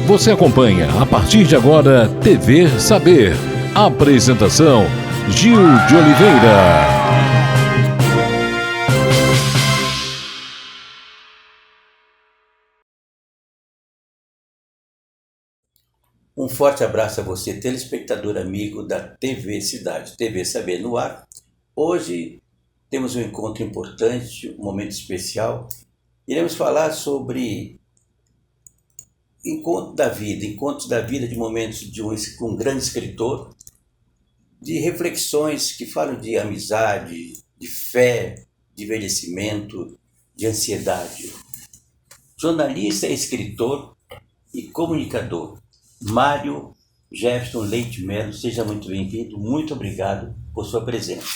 Você acompanha a partir de agora TV Saber. Apresentação Gil de Oliveira. Um forte abraço a você, telespectador amigo da TV Cidade, TV Saber no ar. Hoje temos um encontro importante, um momento especial. Iremos falar sobre encontros da vida de momentos de um grande escritor, de reflexões que falam de amizade, de fé, de envelhecimento, de ansiedade. Jornalista, escritor e comunicador, Mário Jefferson Leite Melo, seja muito bem-vindo, muito obrigado por sua presença.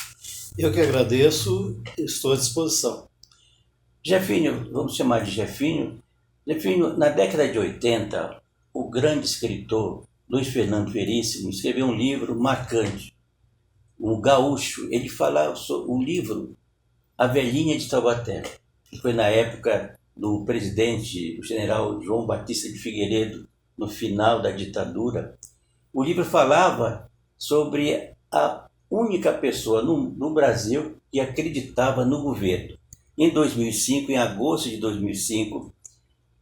Eu que agradeço, estou à disposição. Jefinho, vamos chamar de Jefinho. Jefinho, na década de 80, o grande escritor Luiz Fernando Veríssimo escreveu um livro marcante, um gaúcho. Ele falava sobre o livro A Velhinha de Taubaté, que foi na época do presidente, o general João Batista de Figueiredo, no final da ditadura. O livro falava sobre a única pessoa no Brasil que acreditava no governo. Em 2005, em agosto de 2005,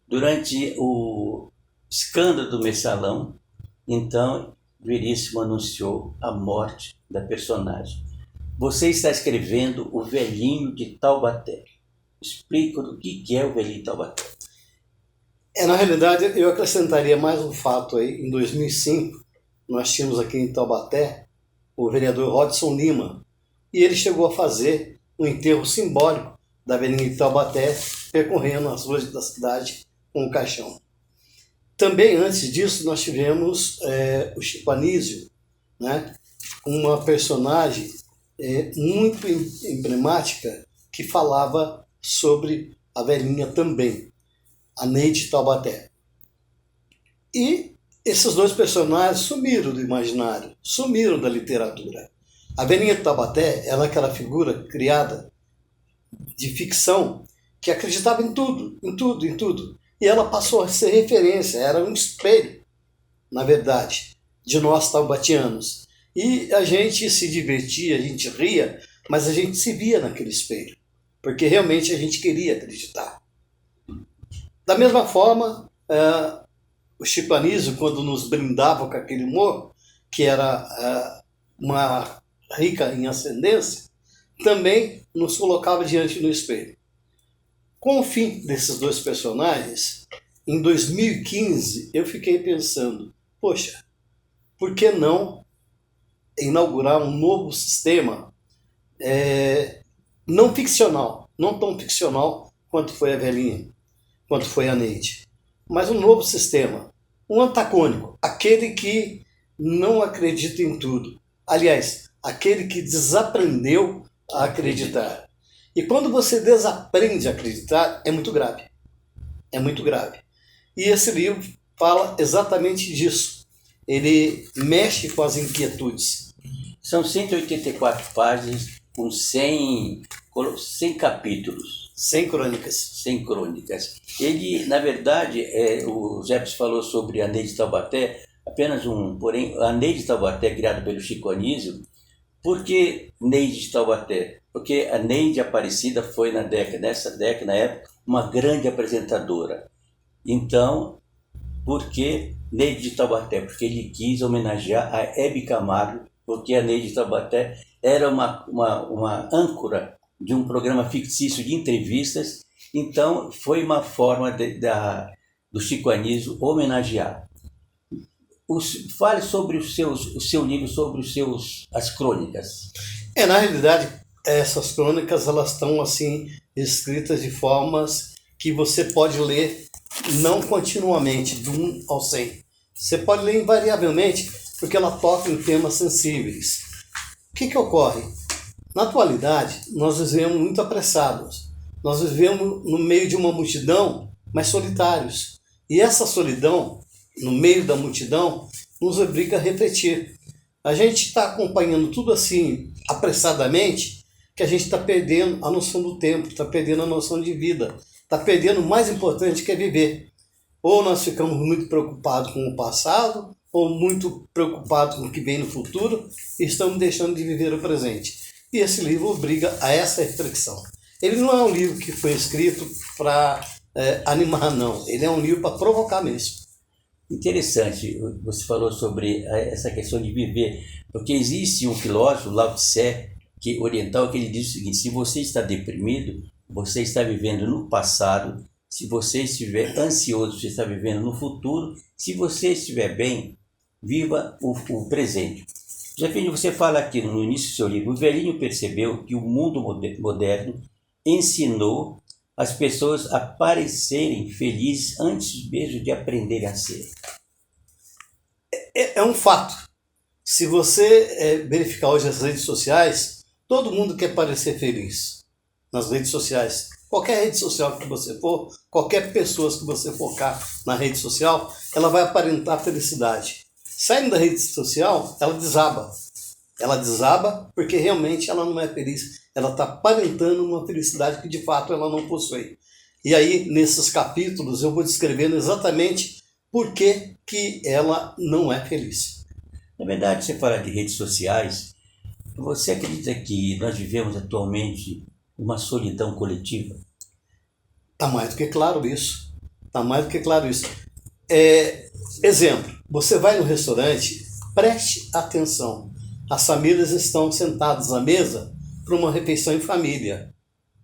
durante o escândalo do Mensalão, então Veríssimo anunciou a morte da personagem. Você está escrevendo O Velhinho de Taubaté. Explica o que é o Velhinho de Taubaté. Na realidade, eu acrescentaria mais um fato aí. Em 2005, nós tínhamos aqui em Taubaté o vereador Rodson Lima, e ele chegou a fazer um enterro simbólico da Velhinha de Taubaté, percorrendo as ruas da cidade com um caixão. Também antes disso, nós tivemos o Chico Anísio, né? Uma personagem muito emblemática que falava sobre a velhinha também, a Neide Taubaté. E esses dois personagens sumiram do imaginário, sumiram da literatura. A Velhinha de Taubaté ela é aquela figura criada de ficção que acreditava em tudo, em tudo, em tudo. E ela passou a ser referência, era um espelho, na verdade, de nós taubatianos. E a gente se divertia, a gente ria, mas a gente se via naquele espelho, porque realmente a gente queria acreditar. Da mesma forma, o Chico Anísio, quando nos brindava com aquele humor, que era uma rica em ascendência, também nos colocava diante do espelho. Com o fim desses dois personagens, em 2015, eu fiquei pensando, poxa, por que não inaugurar um novo sistema não ficcional, não tão ficcional quanto foi a Velhinha, quanto foi a Neide, mas um novo sistema, um antagônico, aquele que não acredita em tudo. Aliás, aquele que desaprendeu a acreditar. E quando você desaprende a acreditar, é muito grave. É muito grave. E esse livro fala exatamente disso. Ele mexe com as inquietudes. São 184 páginas com 100 capítulos. 100 crônicas. 100 crônicas. Ele, na verdade, o Jefferson falou sobre a Neide Taubaté, apenas porém, a Neide Taubaté, criada pelo Chico Anísio. Por que Neide de Taubaté? Porque a Neide Aparecida foi na época, uma grande apresentadora. Então, por que Neide de Taubaté? Porque ele quis homenagear a Hebe Camargo, porque a Neide de Taubaté era uma âncora de um programa fictício de entrevistas. Então, foi uma forma do Chico Anísio homenagear. Fale sobre o seu livro, sobre as crônicas. Na realidade, essas crônicas elas estão assim escritas de formas que você pode ler não continuamente, do 1 ao 100. Você pode ler invariavelmente, porque ela toca em temas sensíveis. O que ocorre? Na atualidade, nós vivemos muito apressados. Nós vivemos no meio de uma multidão, mas solitários. E essa solidão, no meio da multidão, nos obriga a refletir. A gente está acompanhando tudo assim apressadamente, que a gente está perdendo a noção do tempo, está perdendo a noção de vida, está perdendo o mais importante, que é viver. Ou nós ficamos muito preocupados com o passado, ou muito preocupados com o que vem no futuro, e estamos deixando de viver o presente. E esse livro obriga a essa reflexão. Ele não é um livro que foi escrito para animar, não. Ele é um livro para provocar mesmo. Interessante, você falou sobre essa questão de viver, porque existe um filósofo, Lao Tse, que oriental, que ele diz o seguinte: se você está deprimido, você está vivendo no passado. Se você estiver ansioso, você está vivendo no futuro. Se você estiver bem, viva o presente. Jeffinho, você fala aqui no início do seu livro: o velhinho percebeu que o mundo moderno ensinou as pessoas a parecerem felizes antes mesmo de aprenderem a ser. É um fato. Se você verificar hoje as redes sociais, todo mundo quer parecer feliz nas redes sociais. Qualquer rede social que você for, qualquer pessoa que você focar na rede social, ela vai aparentar felicidade. Saindo da rede social, ela desaba. Ela desaba porque realmente ela não é feliz. Ela está aparentando uma felicidade que de fato ela não possui. E aí, nesses capítulos, eu vou descrevendo exatamente por que ela não é feliz. Na verdade, você fala de redes sociais. Você acredita que nós vivemos atualmente uma solidão coletiva? Está mais do que claro isso. Está mais do que claro isso. Exemplo, você vai no restaurante, preste atenção. As famílias estão sentadas à mesa para uma refeição em família.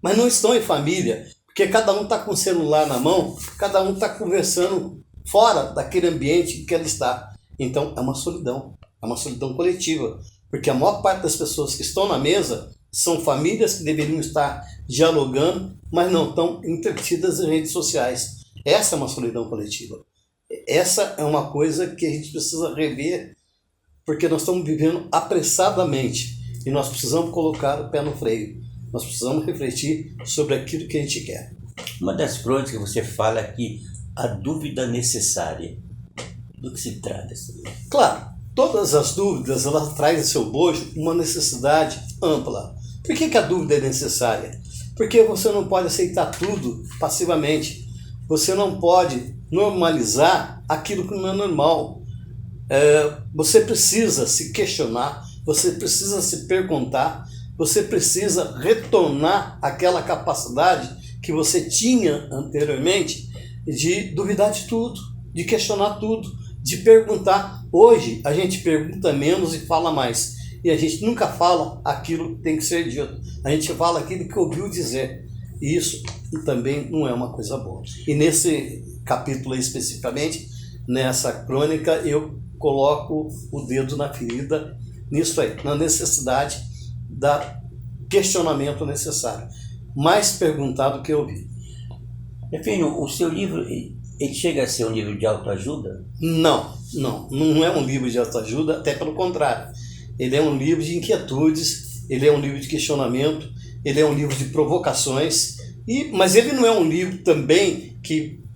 Mas não estão em família, porque cada um está com o celular na mão, cada um está conversando fora daquele ambiente que ela está. Então é uma solidão coletiva. Porque a maior parte das pessoas que estão na mesa são famílias que deveriam estar dialogando, mas não estão entretidas em redes sociais. Essa é uma solidão coletiva. Essa é uma coisa que a gente precisa rever, porque nós estamos vivendo apressadamente e nós precisamos colocar o pé no freio. Nós precisamos refletir sobre aquilo que a gente quer. Uma das crônicas que você fala aqui, a dúvida necessária. Do que se trata isso? Claro, todas as dúvidas elas trazem em seu bojo uma necessidade ampla. Por que a dúvida é necessária? Porque você não pode aceitar tudo passivamente. Você não pode normalizar aquilo que não é normal. Você precisa se questionar, você precisa se perguntar, você precisa retornar àquela capacidade que você tinha anteriormente de duvidar de tudo, de questionar tudo, de perguntar. Hoje a gente pergunta menos e fala mais. E a gente nunca fala aquilo que tem que ser dito. A gente fala aquilo que ouviu dizer. E isso também não é uma coisa boa. E nesse capítulo aí, especificamente, nessa crônica, eu coloco o dedo na ferida nisso aí, na necessidade da questionamento necessário. Mais perguntar do que ouvir. Jeffinho, o seu livro, ele chega a ser um livro de autoajuda? Não é um livro de autoajuda, até pelo contrário. Ele é um livro de inquietudes, ele é um livro de questionamento, ele é um livro de provocações, mas ele não é um livro também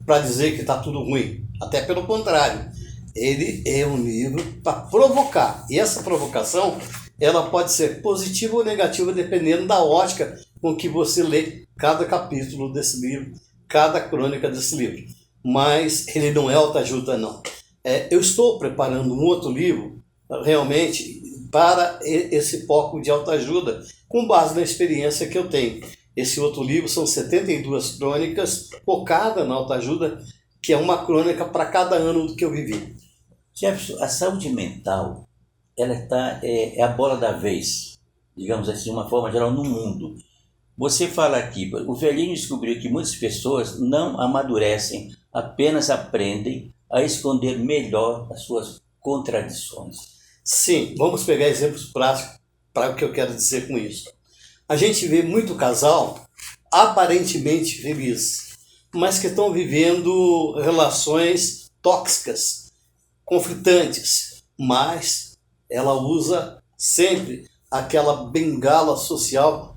para dizer que está tudo ruim, até pelo contrário. Ele é um livro para provocar, e essa provocação ela pode ser positiva ou negativa dependendo da ótica com que você lê cada capítulo desse livro, cada crônica desse livro. Mas ele não é autoajuda, não. Eu estou preparando um outro livro, realmente, para esse foco de autoajuda, com base na experiência que eu tenho. Esse outro livro são 72 crônicas focadas na autoajuda, que é uma crônica para cada ano do que eu vivi. Jefferson, a saúde mental, ela é a bola da vez, digamos assim, de uma forma geral, no mundo. Você fala aqui, o velhinho descobriu que muitas pessoas não amadurecem, apenas aprendem a esconder melhor as suas contradições. Sim, vamos pegar exemplos práticos para o que eu quero dizer com isso. A gente vê muito casal aparentemente feliz, mas que estão vivendo relações tóxicas, conflitantes, mas ela usa sempre aquela bengala social.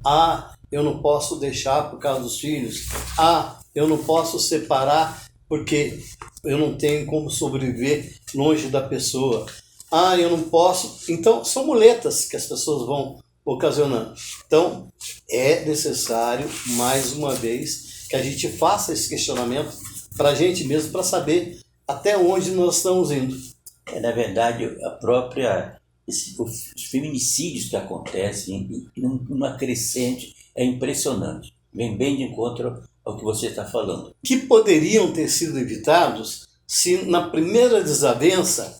Eu não posso deixar por causa dos filhos. Eu não posso separar porque eu não tenho como sobreviver longe da pessoa. Eu não posso. Então, são muletas que as pessoas vão ocasionando. Então, é necessário, mais uma vez, que a gente faça esse questionamento para a gente mesmo, para saber até onde nós estamos indo. Na verdade, os feminicídios que acontecem numa crescente é impressionante. Vem bem de encontro ao que você está falando. Que poderiam ter sido evitados se na primeira desavença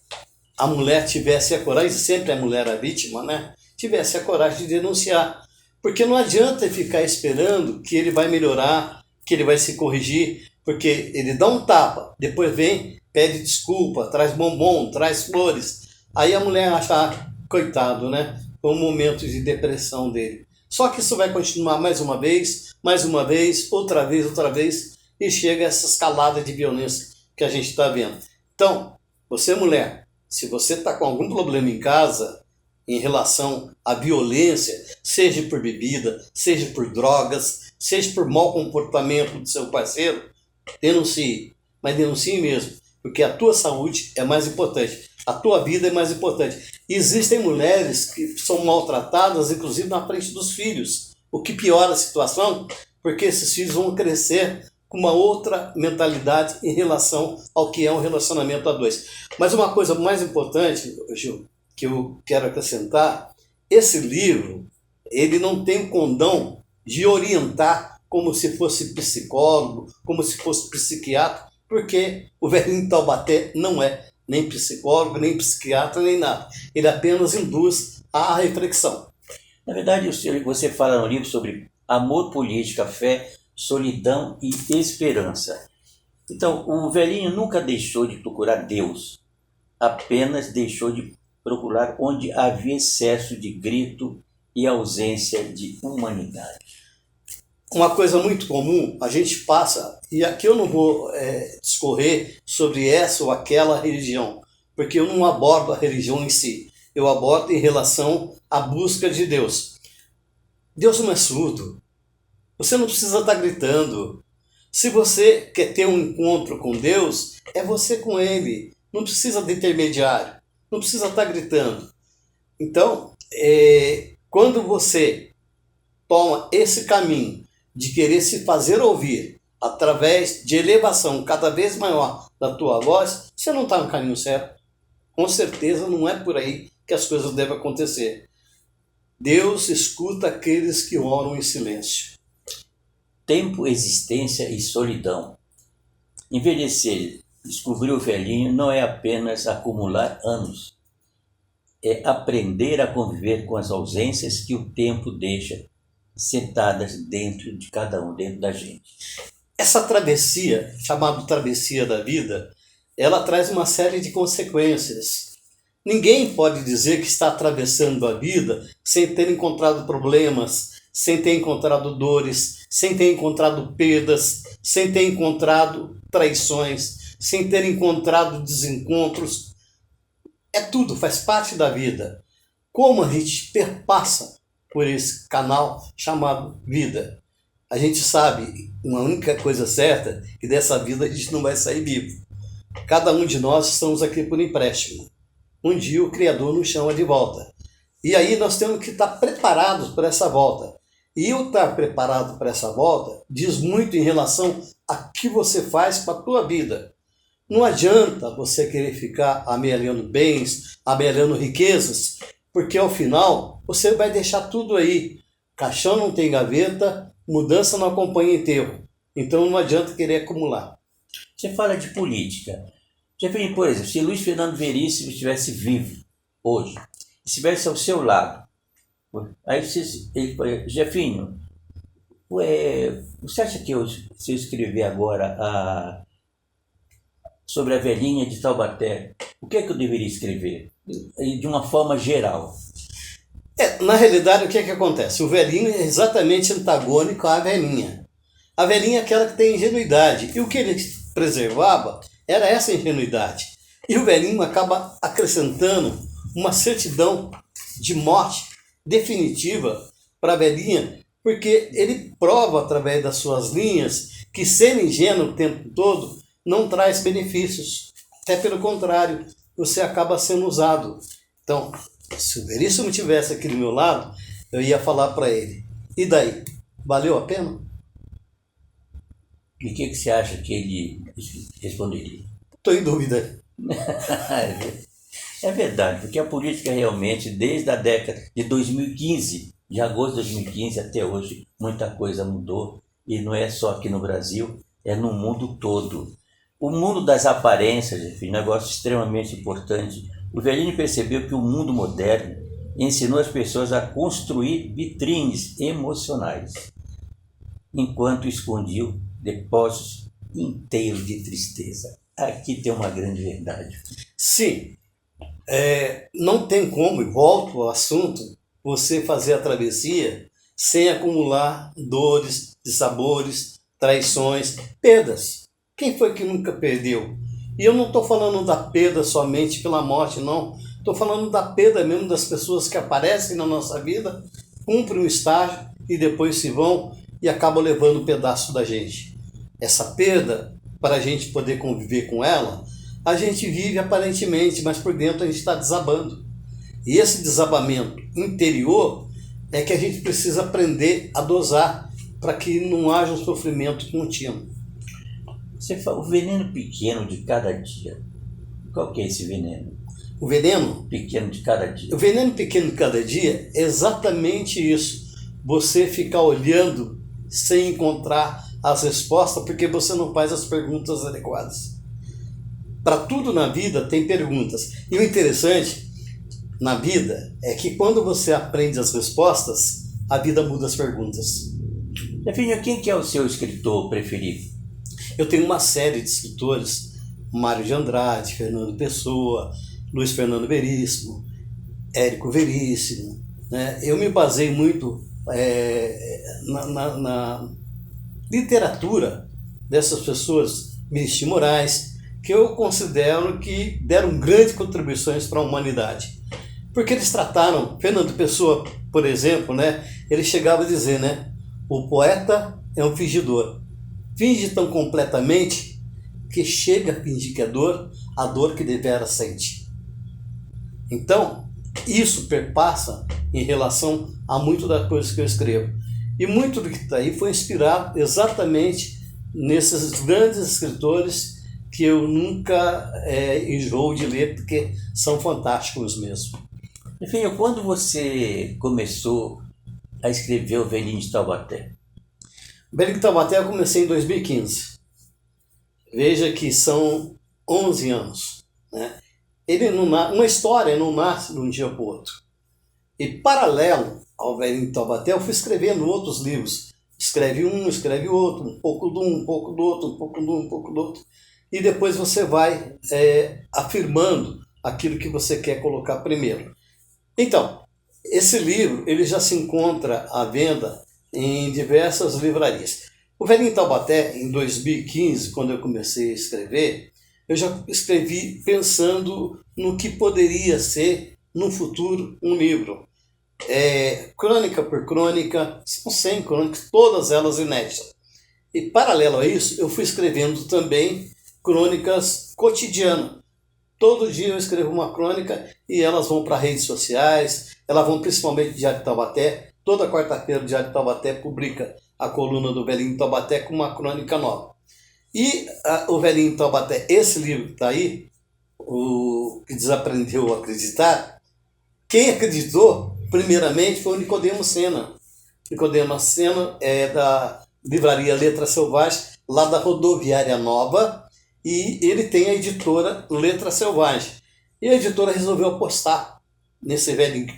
a mulher tivesse a coragem, sempre a mulher a vítima, né? Tivesse a coragem de denunciar. Porque não adianta ficar esperando que ele vai melhorar, que ele vai se corrigir, porque ele dá um tapa, depois vem, pede desculpa, traz bombom, traz flores. Aí a mulher acha, coitado, né? Foi um momento de depressão dele. Só que isso vai continuar mais uma vez, outra vez, e chega a essa escalada de violência que a gente está vendo. Então, você mulher, se você está com algum problema em casa em relação à violência, seja por bebida, seja por drogas, seja por mau comportamento do seu parceiro, denuncie. Mas denuncie mesmo, porque a tua saúde é mais importante, a tua vida é mais importante. E existem mulheres que são maltratadas, inclusive na frente dos filhos, o que piora a situação, porque esses filhos vão crescer com uma outra mentalidade em relação ao que é um relacionamento a dois. Mas uma coisa mais importante, Gil, que eu quero acrescentar, esse livro, ele não tem o condão de orientar como se fosse psicólogo, como se fosse psiquiatra, porque o velhinho de Taubaté não é nem psicólogo, nem psiquiatra, nem nada. Ele apenas induz à reflexão. Na verdade, você fala no livro sobre amor, política, fé, solidão e esperança. Então, o velhinho nunca deixou de procurar Deus, apenas deixou de procurar onde havia excesso de grito e ausência de humanidade. Uma coisa muito comum, a gente passa, e aqui eu não vou discorrer sobre essa ou aquela religião, porque eu não abordo a religião em si, eu abordo em relação à busca de Deus. Deus não é surdo, você não precisa estar gritando. Se você quer ter um encontro com Deus, é você com Ele, não precisa de intermediário, não precisa estar gritando. Então, quando você toma esse caminho de querer se fazer ouvir através de elevação cada vez maior da tua voz, você não está no caminho certo. Com certeza não é por aí que as coisas devem acontecer. Deus escuta aqueles que oram em silêncio. Tempo, existência e solidão. Envelhecer, descobrir o velhinho, não é apenas acumular anos. É aprender a conviver com as ausências que o tempo deixa sentadas dentro de cada um, dentro da gente. Essa travessia, chamada travessia da vida, ela traz uma série de consequências. Ninguém pode dizer que está atravessando a vida sem ter encontrado problemas, sem ter encontrado dores, sem ter encontrado perdas, sem ter encontrado traições, sem ter encontrado desencontros. É tudo, faz parte da vida. Como a gente perpassa por esse canal chamado vida. A gente sabe uma única coisa certa, que dessa vida a gente não vai sair vivo. Cada um de nós estamos aqui por empréstimo. Um dia o Criador nos chama de volta. E aí nós temos que estar preparados para essa volta. E o estar preparado para essa volta diz muito em relação a que você faz com a tua vida. Não adianta você querer ficar amealhando bens, amealhando riquezas, porque ao final você vai deixar tudo aí. Caixão não tem gaveta, mudança não acompanha enterro. Então não adianta querer acumular. Você fala de política. Jefinho, por exemplo, se Luiz Fernando Veríssimo estivesse vivo hoje, estivesse ao seu lado, aí ele falou, Jefinho, você acha que se eu escrever agora sobre a velhinha de Taubaté, o que é que eu deveria escrever? De uma forma geral. Na realidade, o que é que acontece? O velhinho é exatamente antagônico à velhinha. A velhinha é aquela que tem ingenuidade. E o que ele preservava era essa ingenuidade. E o velhinho acaba acrescentando uma certidão de morte definitiva para a velhinha, porque ele prova através das suas linhas que ser ingênuo o tempo todo não traz benefícios. Até pelo contrário, você acaba sendo usado. Então, se o Veríssimo estivesse aqui do meu lado, eu ia falar para ele, e daí? Valeu a pena? E o que você acha que ele responderia? Estou em dúvida. É verdade, porque a política realmente, desde a década de 2015, de agosto de 2015 até hoje, muita coisa mudou. E não é só aqui no Brasil, é no mundo todo. O mundo das aparências, enfim, negócio extremamente importante. O Velini percebeu que o mundo moderno ensinou as pessoas a construir vitrines emocionais, enquanto escondiam depósitos inteiros de tristeza. Aqui tem uma grande verdade. Sim, não tem como, e volto ao assunto, você fazer a travessia sem acumular dores, dissabores, traições, perdas. Quem foi que nunca perdeu? E eu não estou falando da perda somente pela morte, não. Estou falando da perda mesmo das pessoas que aparecem na nossa vida, cumprem um estágio e depois se vão e acabam levando um pedaço da gente. Essa perda, para a gente poder conviver com ela, a gente vive aparentemente, mas por dentro a gente está desabando. E esse desabamento interior é que a gente precisa aprender a dosar para que não haja um sofrimento contínuo. Você fala, o veneno pequeno de cada dia. Qual que é esse veneno? O veneno pequeno de cada dia. O veneno pequeno de cada dia é exatamente isso. Você ficar olhando sem encontrar as respostas porque você não faz as perguntas adequadas. Para tudo na vida tem perguntas. E o interessante na vida é que quando você aprende as respostas, a vida muda as perguntas. Jefinho, quem que é o seu escritor preferido? Eu tenho uma série de escritores, Mário de Andrade, Fernando Pessoa, Luiz Fernando Veríssimo, Érico Veríssimo. Né? Eu me basei muito na literatura dessas pessoas, Vinícius de Moraes, que eu considero que deram grandes contribuições para a humanidade. Porque eles trataram, Fernando Pessoa, por exemplo, né, ele chegava a dizer, né, o poeta é um fingidor. Finge tão completamente que chega a fingir que é dor, a dor que devera sente. Então, isso perpassa em relação a muito das coisas que eu escrevo. E muito do que está aí foi inspirado exatamente nesses grandes escritores que eu nunca enjoo de ler, porque são fantásticos mesmo. Enfim, quando você começou a escrever o Velhinho de Taubaté? O Velhinho de Taubaté eu comecei em 2015. Veja que são 11 anos. Né? Uma história não nasce de um dia para o outro. E paralelo ao Velhinho de Taubaté, eu fui escrevendo outros livros. Escreve um, escreve outro, um pouco de um pouco do outro, um pouco de um pouco do outro. E depois você vai afirmando aquilo que você quer colocar primeiro. Então, esse livro ele já se encontra à venda em diversas livrarias. O Velhinho de Taubaté, em 2015, quando eu comecei a escrever, eu já escrevi pensando no que poderia ser, no futuro, um livro. Crônica por crônica, são 100 crônicas, todas elas inéditas. E, paralelo a isso, eu fui escrevendo também crônicas cotidianas. Todo dia eu escrevo uma crônica e elas vão para redes sociais, elas vão principalmente para o Diário de Taubaté. Toda quarta-feira o Diário de Taubaté publica a coluna do Velhinho de Taubaté com uma crônica nova. E o Velhinho de Taubaté, esse livro que está aí, o que desaprendeu a acreditar, quem acreditou, primeiramente, foi o Nicodemo Sena. Nicodemo Sena é da livraria Letra Selvagem, lá da Rodoviária Nova, e ele tem a editora Letra Selvagem. E a editora resolveu apostar nesse velhinho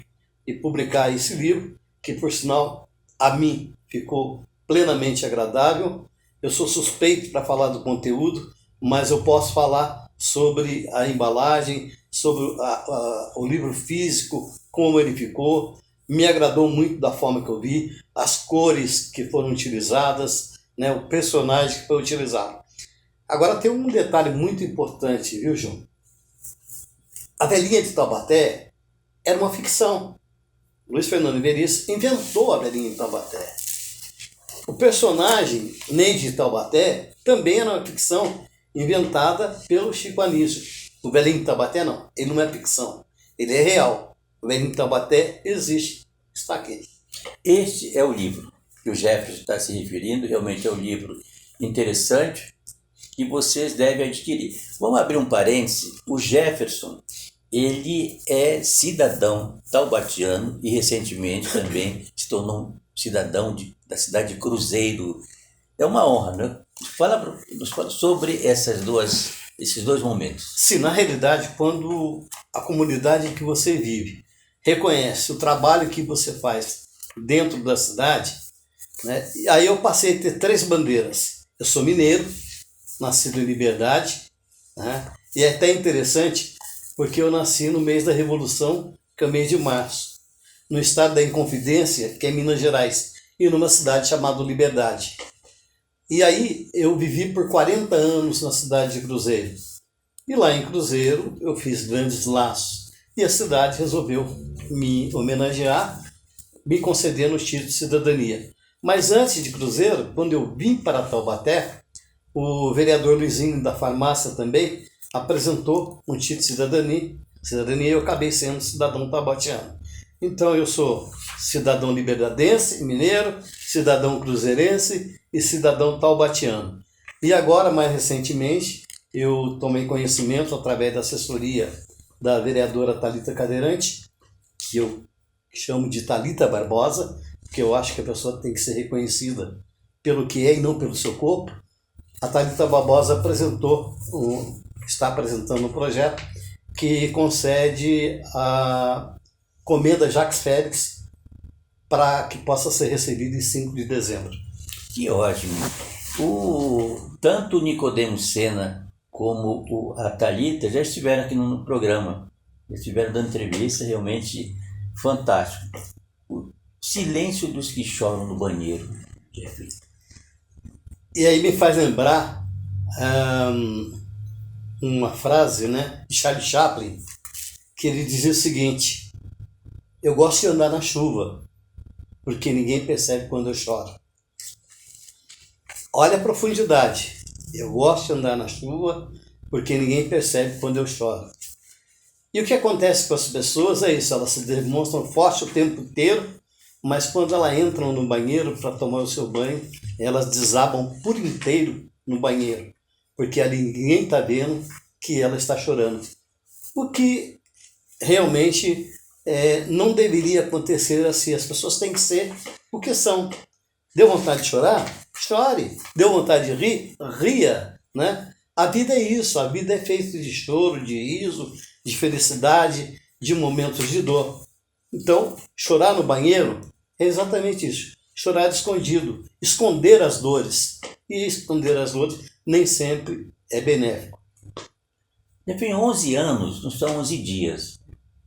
e publicar esse livro, que por sinal a mim ficou plenamente agradável. Eu sou suspeito para falar do conteúdo, mas eu posso falar sobre a embalagem, sobre o livro físico, como ele ficou. Me agradou muito da forma que eu vi, as cores que foram utilizadas, né, o personagem que foi utilizado. Agora tem um detalhe muito importante, viu, João? A Velhinha de Taubaté era uma ficção. Luiz Fernando Veríssimo inventou a Velhinha de Taubaté. O personagem Ney de Taubaté também era uma ficção inventada pelo Chico Anísio. O Velhinho de Taubaté não, ele não é ficção, ele é real. O Velhinho de Taubaté existe, está aqui. Este é o livro que o Jefferson está se referindo, realmente é o livro interessante que vocês devem adquirir. Vamos abrir um parêntese. O Jefferson, ele é cidadão taubatiano e recentemente também se tornou um cidadão da cidade de Cruzeiro. É uma honra, né? Nos fala sobre esses dois momentos. Sim, na realidade, quando a comunidade em que você vive reconhece o trabalho que você faz dentro da cidade, né? E aí eu passei a ter 3 bandeiras. Eu sou mineiro, nascido em Liberdade, né? E é até interessante porque eu nasci no mês da Revolução, que é o mês de março, no estado da Inconfidência, que é Minas Gerais, e numa cidade chamada Liberdade. E aí eu vivi por 40 anos na cidade de Cruzeiro. E lá em Cruzeiro eu fiz grandes laços. E a cidade resolveu me homenagear, me concedendo o título de cidadania. Mas antes de Cruzeiro, quando eu vim para Taubaté, o vereador Luizinho da farmácia também apresentou um título de cidadania e eu acabei sendo cidadão taubatiano. Então eu sou cidadão liberdadense, mineiro, cidadão cruzeirense e cidadão taubatiano. E agora, mais recentemente, eu tomei conhecimento através da assessoria da vereadora Thalita Cadeirante, que eu chamo de Thalita Barbosa, porque eu acho que a pessoa tem que ser reconhecida pelo que é e não pelo seu corpo. A Thalita Barbosa está apresentando um projeto que concede a comenda Jacques Félix para que possa ser recebido em 5 de dezembro. Que ótimo! Tanto o Nicodemo Sena como a Thalita já estiveram aqui no programa, já estiveram dando entrevista, realmente fantástico. O silêncio dos que choram no banheiro, Jeffrey. E aí me faz lembrar uma frase, né, de Charlie Chaplin, que ele dizia o seguinte: eu gosto de andar na chuva, porque ninguém percebe quando eu choro. Olha a profundidade. Eu gosto de andar na chuva, porque ninguém percebe quando eu choro. E o que acontece com as pessoas é isso, elas se demonstram fortes o tempo inteiro, mas quando elas entram no banheiro para tomar o seu banho, elas desabam por inteiro no banheiro, porque ali ninguém está vendo que ela está chorando. O que realmente não deveria acontecer assim. As pessoas têm que ser o que são. Deu vontade de chorar? Chore. Deu vontade de rir? Ria, né? A vida é isso, a vida é feita de choro, de riso, de felicidade, de momentos de dor. Então, chorar no banheiro é exatamente isso. Chorar escondido, esconder as dores. E esconder as dores nem sempre é benéfico. Tem 11 anos, não são 11 dias.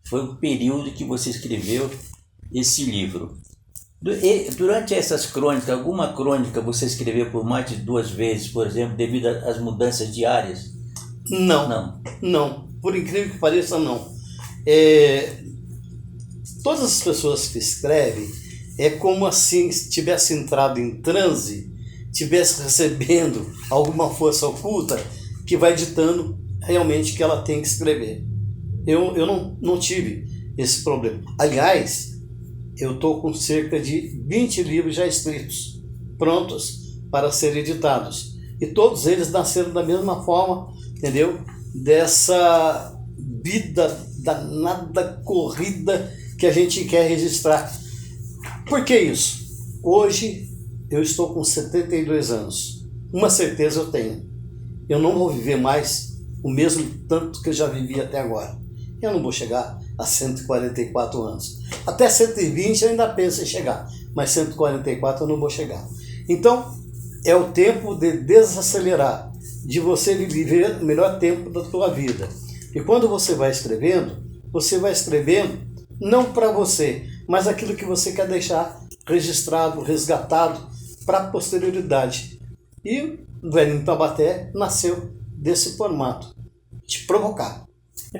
Foi o período que você escreveu esse livro. Durante essas crônicas, alguma crônica você escreveu por mais de 2 vezes, por exemplo, devido às mudanças diárias? Não. Por incrível que pareça, não. Todas as pessoas que escrevem é como assim se tivesse entrado em transe, tivesse recebendo alguma força oculta que vai ditando realmente que ela tem que escrever. Eu não tive esse problema. Aliás, eu estou com cerca de 20 livros já escritos, prontos para serem editados. E todos eles nasceram da mesma forma, entendeu? Dessa vida danada, corrida que a gente quer registrar. Por que isso? Hoje eu estou com 72 anos. Uma certeza eu tenho. Eu não vou viver mais o mesmo tanto que eu já vivi até agora. Eu não vou chegar a 144 anos. Até 120 eu ainda penso em chegar, mas 144 eu não vou chegar. Então, é o tempo de desacelerar, de você viver o melhor tempo da tua vida. E quando você vai escrevendo não para você, mas aquilo que você quer deixar registrado, resgatado para a posterioridade. E o Velhinho Taubaté nasceu desse formato, de provocar.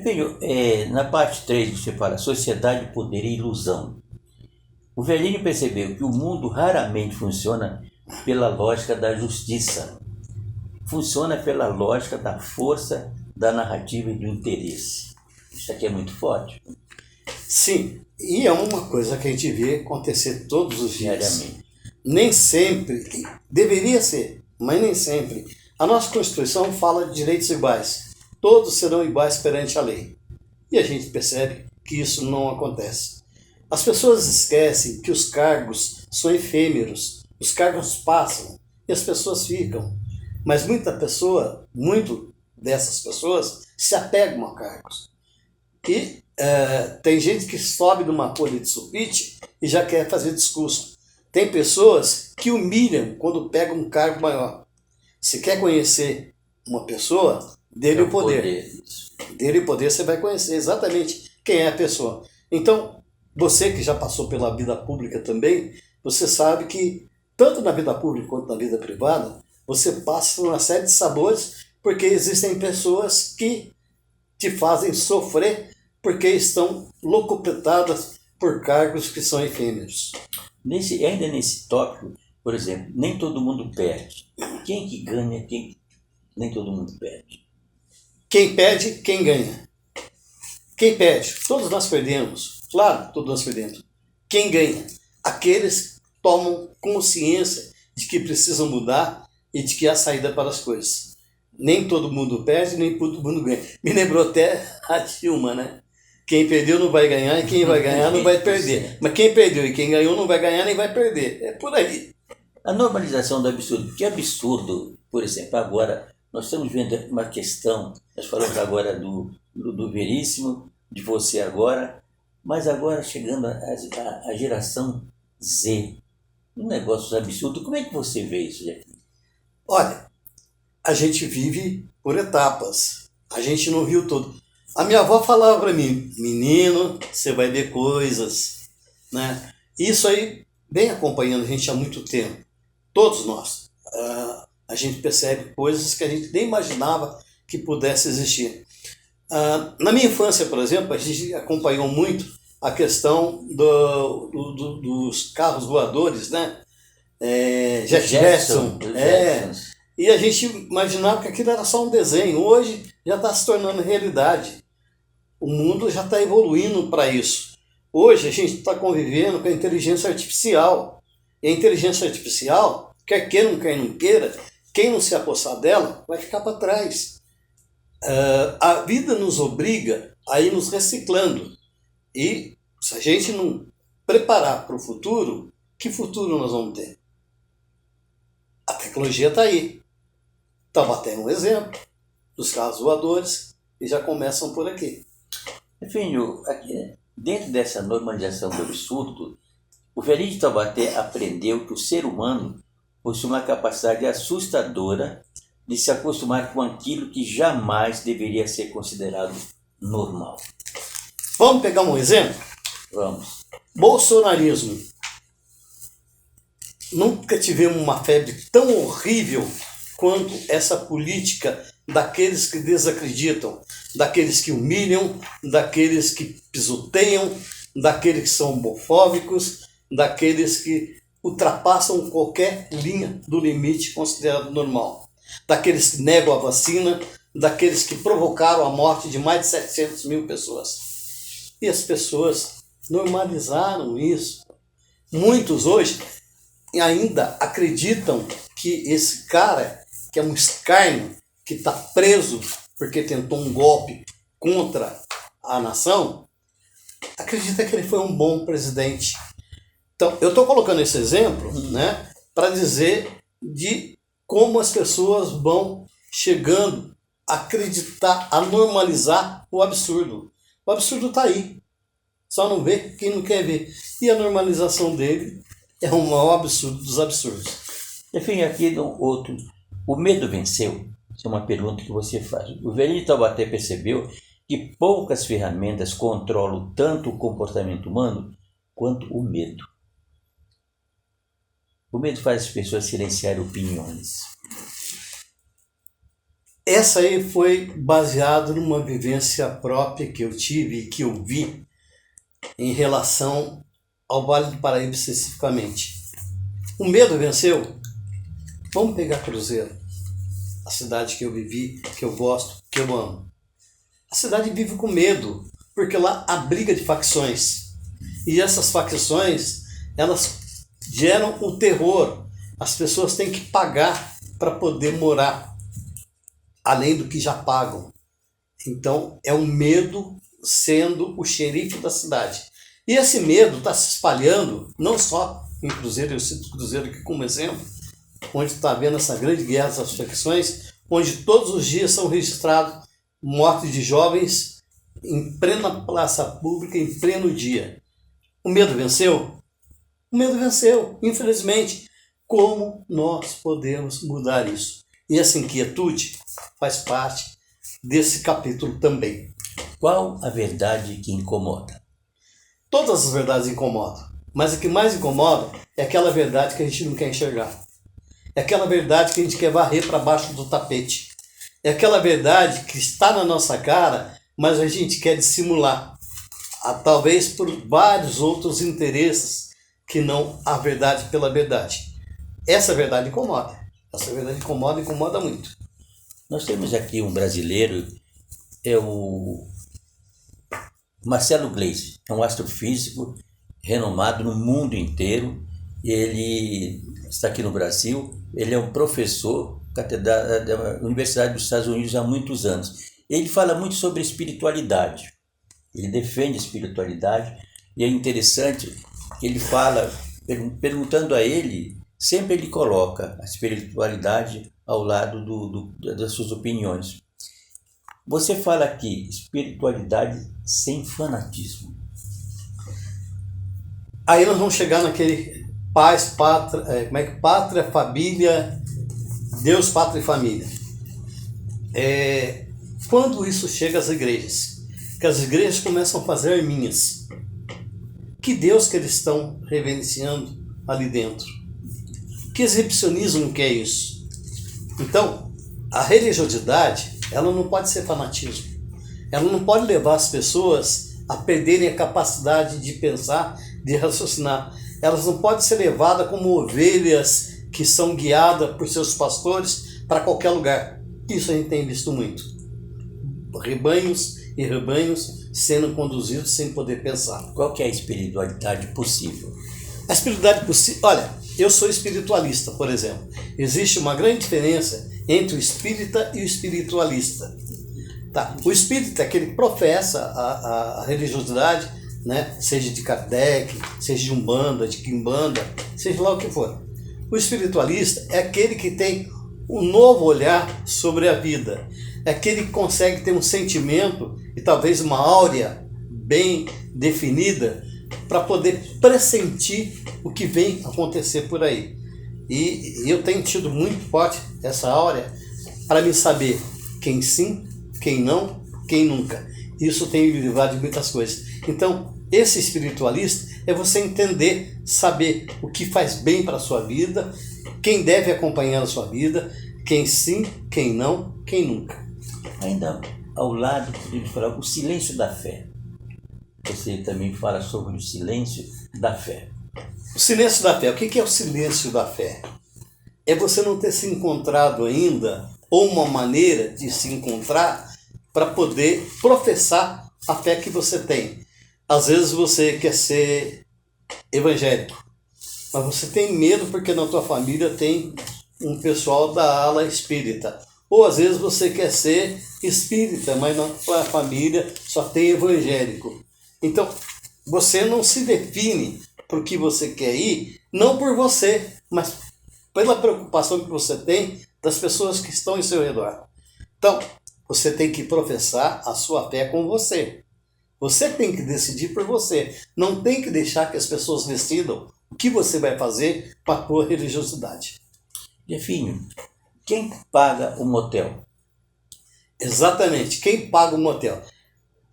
Filho, na parte 3 você fala sociedade, poder e ilusão. O Velhinho percebeu que o mundo raramente funciona pela lógica da justiça. Funciona pela lógica da força, da narrativa e do interesse. Isso aqui é muito forte. Sim, e é uma coisa que a gente vê acontecer todos os dias. Diariamente. Nem sempre, deveria ser, mas nem sempre. A nossa Constituição fala de direitos iguais. Todos serão iguais perante a lei. E a gente percebe que isso não acontece. As pessoas esquecem que os cargos são efêmeros, os cargos passam e as pessoas ficam. Mas muito dessas pessoas se apegam a cargos. E tem gente que sobe numa folha de sulfite e já quer fazer discurso. Tem pessoas que humilham quando pegam um cargo maior. Se quer conhecer uma pessoa, dê-lhe o poder. Dê-lhe o poder, você vai conhecer exatamente quem é a pessoa. Então, você que já passou pela vida pública também, você sabe que, tanto na vida pública quanto na vida privada, você passa por uma série de sabores, porque existem pessoas que te fazem sofrer porque estão locupletadas por cargos que são efêmeros. Ainda nesse tópico, por exemplo, nem todo mundo perde. Quem que ganha, nem todo mundo perde. Quem perde, quem ganha. Quem perde? Todos nós perdemos. Claro, todos nós perdemos. Quem ganha? Aqueles que tomam consciência de que precisam mudar e de que há saída para as coisas. Nem todo mundo perde, nem todo mundo ganha. Me lembrou até a Dilma, né? Quem perdeu não vai ganhar e quem vai ganhar não vai perder. Mas quem perdeu e quem ganhou não vai ganhar nem vai perder. É por aí. A normalização do absurdo. Que absurdo, por exemplo, agora nós estamos vendo uma questão, nós falamos agora do Veríssimo, de você agora, mas agora chegando a geração Z. Um negócio absurdo. Como é que você vê isso, Jeff? Olha, a gente vive por etapas. A gente não viu tudo. A minha avó falava para mim, menino, você vai ver coisas, né? Isso aí vem acompanhando a gente há muito tempo. Todos nós. A gente percebe coisas que a gente nem imaginava que pudesse existir. Na minha infância, por exemplo, a gente acompanhou muito a questão dos carros voadores, né? Jetson. E a gente imaginava que aquilo era só um desenho. Hoje já está se tornando realidade. O mundo já está evoluindo para isso. Hoje a gente está convivendo com a inteligência artificial. E a inteligência artificial, quer queira, quer não queira, quem não se apossar dela vai ficar para trás. A vida nos obriga a ir nos reciclando. E se a gente não preparar para o futuro, que futuro nós vamos ter? A tecnologia está aí. Taubaté é um exemplo dos carros voadores e já começam por aqui. Filho, aqui, dentro dessa normalização do absurdo, o velhinho de Taubaté aprendeu que o ser humano possui uma capacidade assustadora de se acostumar com aquilo que jamais deveria ser considerado normal. Vamos pegar um exemplo? Vamos. Bolsonarismo. Nunca tivemos uma febre tão horrível quanto essa política daqueles que desacreditam, daqueles que humilham, daqueles que pisoteiam, daqueles que são homofóbicos, daqueles que ultrapassam qualquer linha do limite considerado normal, daqueles que negam a vacina, daqueles que provocaram a morte de mais de 700 mil pessoas. E as pessoas normalizaram isso. Muitos hoje ainda acreditam que esse cara, que é um escárnio, que está preso porque tentou um golpe contra a nação, acredita que ele foi um bom presidente. Então, eu estou colocando esse exemplo, né, para dizer de como as pessoas vão chegando a acreditar, a normalizar o absurdo. O absurdo está aí. Só não vê quem não quer ver. E a normalização dele é o maior absurdo dos absurdos. Enfim, aqui outro. O medo venceu? Isso é uma pergunta que você faz. O velhinho de Taubaté percebeu que poucas ferramentas controlam tanto o comportamento humano quanto o medo. O medo faz as pessoas silenciarem opiniões. Essa aí foi baseada numa vivência própria que eu tive e que eu vi em relação ao Vale do Paraíba especificamente. O medo venceu? Vamos pegar Cruzeiro, a cidade que eu vivi, que eu gosto, que eu amo. A cidade vive com medo, porque lá há briga de facções. E essas facções, elas geram o terror. As pessoas têm que pagar para poder morar, além do que já pagam. Então, é o medo sendo o xerife da cidade. E esse medo está se espalhando, não só em Cruzeiro, eu cito Cruzeiro aqui como exemplo, onde está havendo essa grande guerra das facções, onde todos os dias são registrados mortes de jovens em plena praça pública, em pleno dia. O medo venceu? O medo venceu, infelizmente. Como nós podemos mudar isso? E essa inquietude faz parte desse capítulo também. Qual a verdade que incomoda? Todas as verdades incomodam, mas o que mais incomoda é aquela verdade que a gente não quer enxergar. É aquela verdade que a gente quer varrer para baixo do tapete. É aquela verdade que está na nossa cara, mas a gente quer dissimular. Talvez por vários outros interesses que não a verdade pela verdade. Essa verdade incomoda. Essa verdade incomoda, incomoda muito. Nós temos aqui um brasileiro, é o Marcelo Gleisi, é um astrofísico renomado no mundo inteiro. Ele está aqui no Brasil, ele é um professor da Universidade dos Estados Unidos há muitos anos. Ele fala muito sobre espiritualidade, ele defende a espiritualidade, e é interessante que ele fala, perguntando a ele, sempre ele coloca a espiritualidade ao lado das suas opiniões. Você fala aqui, espiritualidade sem fanatismo. Aí nós vamos chegar naquele pátria, família, Deus, pátria e família. Quando isso chega às igrejas, que as igrejas começam a fazer arminhas, que Deus que eles estão reverenciando ali dentro? Que exibicionismo que é isso? Então, a religiosidade, ela não pode ser fanatismo. Ela não pode levar as pessoas a perderem a capacidade de pensar, de raciocinar. Elas não podem ser levadas como ovelhas que são guiadas por seus pastores para qualquer lugar. Isso a gente tem visto muito. Rebanhos e rebanhos sendo conduzidos sem poder pensar. Qual que é a espiritualidade possível? A espiritualidade possível... Olha, eu sou espiritualista, por exemplo. Existe uma grande diferença entre o espírita e o espiritualista. Tá? O espírita é aquele que professa a religiosidade, né? Seja de Kardec, seja de Umbanda, de Quimbanda, seja lá o que for. O espiritualista é aquele que tem um novo olhar sobre a vida. É aquele que consegue ter um sentimento e talvez uma áurea bem definida para poder pressentir o que vem acontecer por aí. E eu tenho tido muito forte essa áurea para me saber quem sim, quem não, quem nunca. Isso tem me levado de muitas coisas. Então, esse espiritualista é você entender, saber o que faz bem para a sua vida, quem deve acompanhar a sua vida, quem sim, quem não, quem nunca. Ainda ao lado, podemos falar o silêncio da fé. Você também fala sobre o silêncio da fé. O silêncio da fé. O que é o silêncio da fé? É você não ter se encontrado ainda, ou uma maneira de se encontrar para poder professar a fé que você tem. Às vezes você quer ser evangélico, mas você tem medo porque na tua família tem um pessoal da ala espírita. Ou às vezes você quer ser espírita, mas na tua família só tem evangélico. Então, você não se define por o que você quer ir, não por você, mas pela preocupação que você tem das pessoas que estão em seu redor. Então, você tem que professar a sua fé com você. Você tem que decidir por você. Não tem que deixar que as pessoas decidam o que você vai fazer com a tua religiosidade. Jefinho, quem paga o motel? Exatamente, quem paga o motel?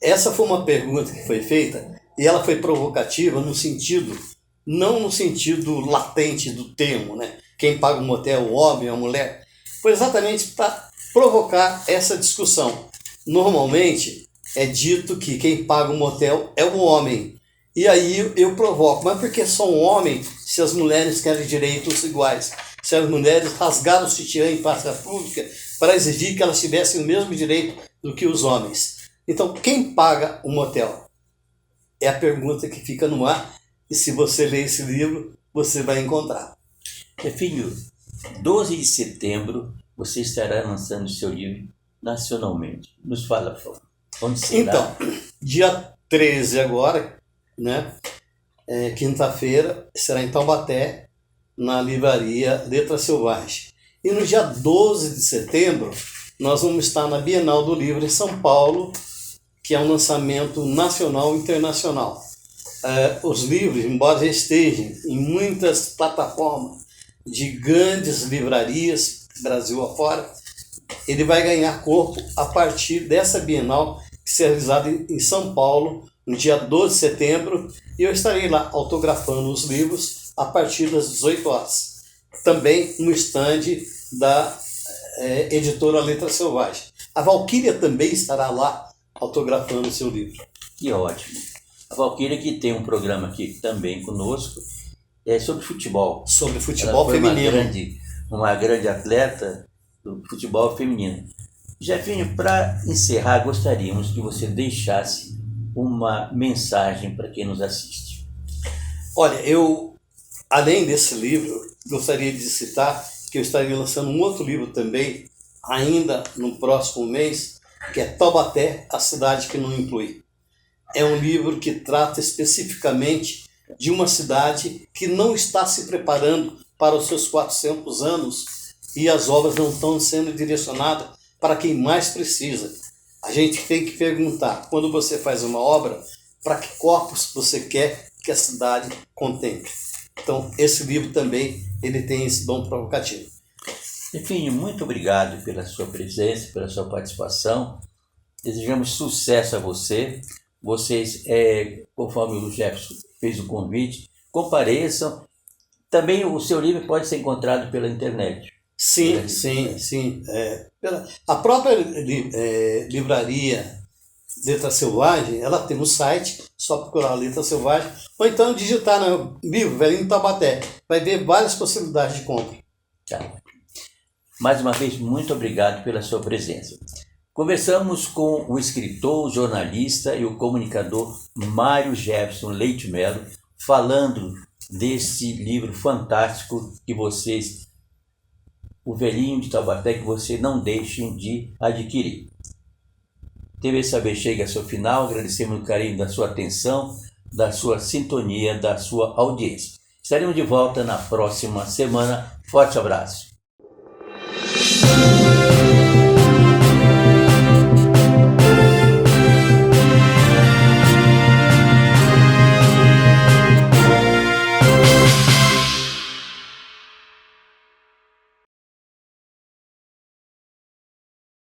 Essa foi uma pergunta que foi feita e ela foi provocativa no sentido, não no sentido latente do termo, né? Quem paga o motel, o homem ou a mulher? Foi exatamente para provocar essa discussão. Normalmente é dito que quem paga o motel é o homem. E aí eu provoco, mas por que só um homem se as mulheres querem direitos iguais? Se as mulheres rasgaram o sutiã em praça pública para exigir que elas tivessem o mesmo direito do que os homens. Então, quem paga o motel? É a pergunta que fica no ar, e se você ler esse livro, você vai encontrar. Jefinho, 12 de setembro, você estará lançando o seu livro nacionalmente. Nos fala, por favor. Onde será? Então, dia 13 agora, né? Quinta-feira, será em Taubaté, na livraria Letra Selvagem. E no dia 12 de setembro, nós vamos estar na Bienal do Livro em São Paulo, que é um lançamento nacional e internacional. Os livros, embora já estejam em muitas plataformas de grandes livrarias, Brasil afora, ele vai ganhar corpo a partir dessa Bienal, que será realizada em São Paulo, no dia 12 de setembro, e eu estarei lá autografando os livros a partir das 18 horas. Também no estande da editora Letra Selvagem. A Valquíria também estará lá autografando o seu livro. Que ótimo. A Valquíria, que tem um programa aqui também conosco, sobre futebol. Sobre futebol Ela foi feminino. uma grande atleta do futebol feminino. Jefinho, para encerrar, gostaríamos que você deixasse uma mensagem para quem nos assiste. Olha, eu, além desse livro, gostaria de citar que eu estaria lançando um outro livro também, ainda no próximo mês, que é Taubaté, a cidade que não inclui. É um livro que trata especificamente de uma cidade que não está se preparando para os seus 400 anos e as obras não estão sendo direcionadas para quem mais precisa. A gente tem que perguntar, quando você faz uma obra, para que corpos você quer que a cidade contemple. Então, esse livro também ele tem esse dom provocativo. Jefinho, muito obrigado pela sua presença, pela sua participação. Desejamos sucesso a você. Vocês, conforme o Jefferson fez o convite, compareçam. Também o seu livro pode ser encontrado pela internet. Sim. A própria livraria Letra Selvagem, ela tem um site, só procurar Letra Selvagem, ou então digitar no livro Velhinho Taubaté. Vai ver várias possibilidades de compra. Tá. Mais uma vez, muito obrigado pela sua presença. Conversamos com o escritor, o jornalista e o comunicador Mário Jefferson Leite Melo, falando desse livro fantástico que vocês, o Velhinho de Taubaté, que vocês não deixem de adquirir. TV Saber chega ao seu final, agradecemos o carinho da sua atenção, da sua sintonia, da sua audiência. Estaremos de volta na próxima semana. Forte abraço.